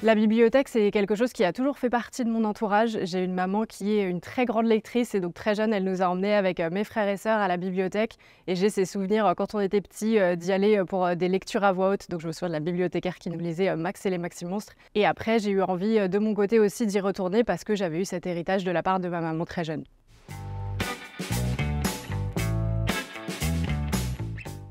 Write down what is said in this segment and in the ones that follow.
La bibliothèque, c'est quelque chose qui a toujours fait partie de mon entourage. J'ai une maman qui est une très grande lectrice et donc très jeune, elle nous a emmenés avec mes frères et sœurs à la bibliothèque. Et j'ai ces souvenirs quand on était petits d'y aller pour des lectures à voix haute. Donc je me souviens de la bibliothécaire qui nous lisait Max et les Maxi Monstres. Et après, j'ai eu envie de mon côté aussi d'y retourner parce que j'avais eu cet héritage de la part de ma maman très jeune.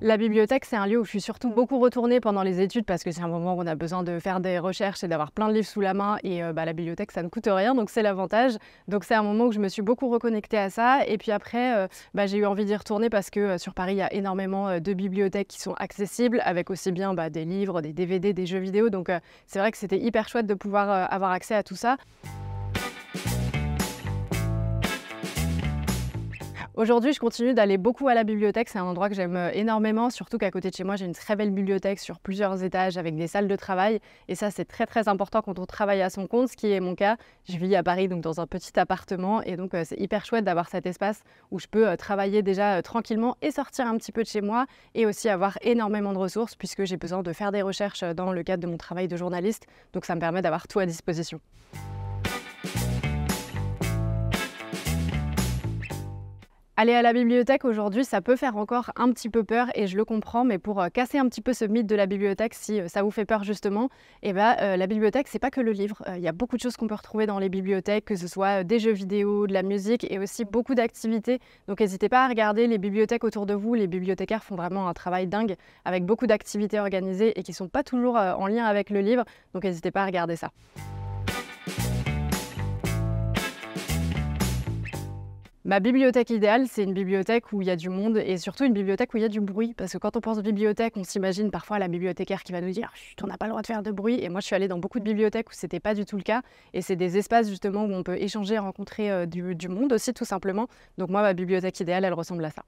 La bibliothèque, c'est un lieu où je suis surtout beaucoup retournée pendant les études parce que c'est un moment où on a besoin de faire des recherches et d'avoir plein de livres sous la main et la bibliothèque, ça ne coûte rien, donc c'est l'avantage. Donc c'est un moment où je me suis beaucoup reconnectée à ça et puis après, j'ai eu envie d'y retourner parce que sur Paris, il y a énormément de bibliothèques qui sont accessibles avec aussi bien des livres, des DVD, des jeux vidéo. Donc c'est vrai que c'était hyper chouette de pouvoir avoir accès à tout ça. Aujourd'hui, je continue d'aller beaucoup à la bibliothèque. C'est un endroit que j'aime énormément, surtout qu'à côté de chez moi, j'ai une très belle bibliothèque sur plusieurs étages avec des salles de travail. Et ça, c'est très, très important quand on travaille à son compte, ce qui est mon cas. Je vis à Paris, donc dans un petit appartement. Et donc, c'est hyper chouette d'avoir cet espace où je peux travailler déjà tranquillement et sortir un petit peu de chez moi et aussi avoir énormément de ressources puisque j'ai besoin de faire des recherches dans le cadre de mon travail de journaliste. Donc, ça me permet d'avoir tout à disposition. Aller à la bibliothèque aujourd'hui, ça peut faire encore un petit peu peur et je le comprends, mais pour casser un petit peu ce mythe de la bibliothèque, si ça vous fait peur justement, la bibliothèque, c'est pas que le livre. Il y a beaucoup de choses qu'on peut retrouver dans les bibliothèques, que ce soit des jeux vidéo, de la musique et aussi beaucoup d'activités. Donc n'hésitez pas à regarder les bibliothèques autour de vous. Les bibliothécaires font vraiment un travail dingue avec beaucoup d'activités organisées et qui sont pas toujours en lien avec le livre. Donc n'hésitez pas à regarder ça. Ma bibliothèque idéale, c'est une bibliothèque où il y a du monde et surtout une bibliothèque où il y a du bruit. Parce que quand on pense bibliothèque, on s'imagine parfois la bibliothécaire qui va nous dire « Chut, on n'a pas le droit de faire de bruit ». Et moi, je suis allée dans beaucoup de bibliothèques où c'était pas du tout le cas. Et c'est des espaces justement où on peut échanger, rencontrer du monde aussi tout simplement. Donc moi, ma bibliothèque idéale, elle ressemble à ça.